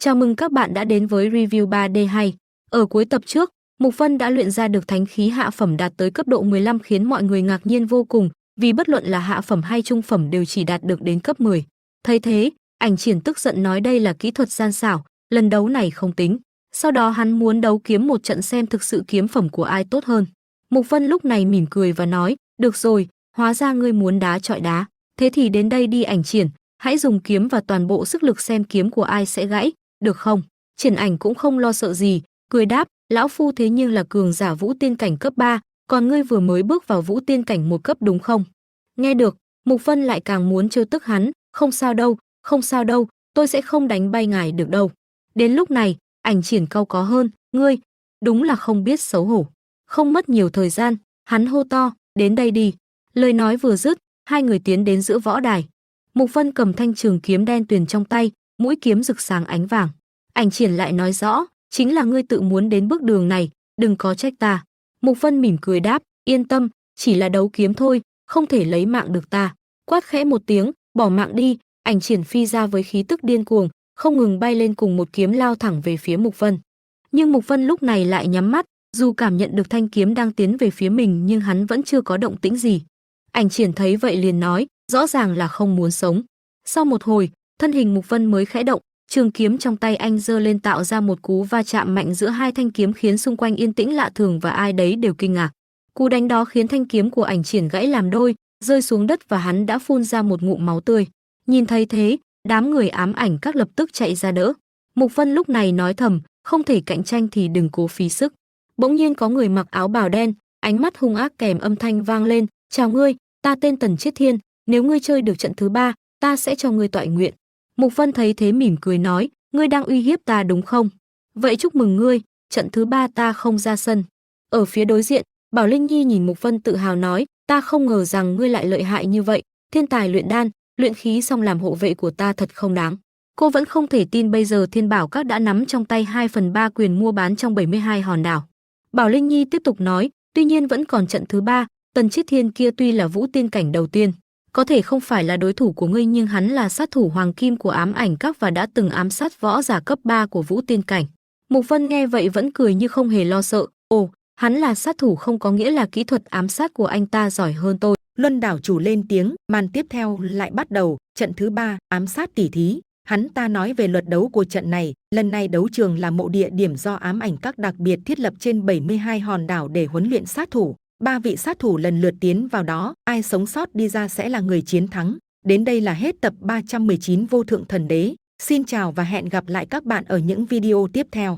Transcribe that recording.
Chào mừng các bạn đã đến với review 3D hay. Ở cuối tập trước, Mục Vân đã luyện ra được thánh khí hạ phẩm đạt tới cấp độ 15 khiến mọi người ngạc nhiên vô cùng, vì bất luận là hạ phẩm hay trung phẩm đều chỉ đạt được đến cấp 10. Thấy thế, Ảnh Triển tức giận nói đây là kỹ thuật gian xảo, lần đấu này không tính. Sau đó hắn muốn đấu kiếm một trận xem thực sự kiếm phẩm của ai tốt hơn. Mục Vân lúc này mỉm cười và nói, được rồi, hóa ra ngươi muốn đá chọi đá. Thế thì đến đây đi Ảnh Triển, hãy dùng kiếm và toàn bộ sức lực xem kiếm của ai sẽ gãy, được không? Triển Ảnh cũng không lo sợ gì, cười đáp, lão phu thế nhưng là cường giả vũ tiên cảnh cấp 3, còn ngươi vừa mới bước vào vũ tiên cảnh 1 cấp đúng không? Nghe được, Mục Vân lại càng muốn trêu tức hắn, không sao đâu, tôi sẽ không đánh bay ngài được đâu. Đến lúc này, Ảnh Triển cau có hơn, ngươi, đúng là không biết xấu hổ. Không mất nhiều thời gian, hắn hô to, đến đây đi. Lời nói vừa dứt, hai người tiến đến giữa võ đài. Mục Vân cầm thanh trường kiếm đen tuyền trong tay, mũi kiếm rực sáng ánh vàng. Ảnh Triển lại nói rõ, chính là ngươi tự muốn đến bước đường này, đừng có trách ta. Mục Vân mỉm cười đáp, yên tâm, chỉ là đấu kiếm thôi, không thể lấy mạng được ta. Quát khẽ một tiếng, bỏ mạng đi. Ảnh Triển phi ra với khí tức điên cuồng, không ngừng bay lên cùng một kiếm lao thẳng về phía Mục Vân. Nhưng Mục Vân lúc này lại nhắm mắt, dù cảm nhận được thanh kiếm đang tiến về phía mình nhưng hắn vẫn chưa có động tĩnh gì. Ảnh Triển thấy vậy liền nói, rõ ràng là không muốn sống. Sau một hồi, thân hình Mục Vân mới khẽ động, trường kiếm trong tay anh giơ lên tạo ra một cú va chạm mạnh giữa hai thanh kiếm khiến xung quanh yên tĩnh lạ thường và ai đấy đều kinh ngạc. Cú đánh đó khiến thanh kiếm của Ảnh Triển gãy làm đôi, rơi xuống đất và hắn đã phun ra một ngụm máu tươi. Nhìn thấy thế, đám người ám ảnh các lập tức chạy ra đỡ. Mục Vân lúc này nói thầm, không thể cạnh tranh thì đừng cố phí sức. Bỗng nhiên có người mặc áo bào đen, ánh mắt hung ác kèm âm thanh vang lên, chào ngươi, ta tên Tần Chiết Thiên, nếu ngươi chơi được trận thứ 3, ta sẽ cho ngươi toại nguyện. Mục Vân thấy thế mỉm cười nói, ngươi đang uy hiếp ta đúng không? Vậy chúc mừng ngươi, trận thứ 3 ta không ra sân. Ở phía đối diện, Bảo Linh Nhi nhìn Mục Vân tự hào nói, ta không ngờ rằng ngươi lại lợi hại như vậy, thiên tài luyện đan, luyện khí xong làm hộ vệ của ta thật không đáng. Cô vẫn không thể tin bây giờ Thiên Bảo Các đã nắm trong tay 2/3 quyền mua bán trong 72 hòn đảo. Bảo Linh Nhi tiếp tục nói, tuy nhiên vẫn còn trận thứ 3, Tần Chiết Thiên kia tuy là vũ tiên cảnh đầu tiên, có thể không phải là đối thủ của ngươi nhưng hắn là sát thủ hoàng kim của ám ảnh các và đã từng ám sát võ giả cấp 3 của vũ tiên cảnh. Mục Vân nghe vậy vẫn cười như không hề lo sợ, ồ, hắn là sát thủ không có nghĩa là kỹ thuật ám sát của anh ta giỏi hơn tôi. Luân đảo chủ lên tiếng, màn tiếp theo lại bắt đầu, trận thứ 3, ám sát tỉ thí. Hắn ta nói về luật đấu của trận này, lần này đấu trường là mộ địa điểm do ám ảnh các đặc biệt thiết lập trên 72 hòn đảo để huấn luyện sát thủ. 3 vị sát thủ lần lượt tiến vào đó, ai sống sót đi ra sẽ là người chiến thắng. Đến đây là hết tập 319 Vô Thượng Thần Đế. Xin chào và hẹn gặp lại các bạn ở những video tiếp theo.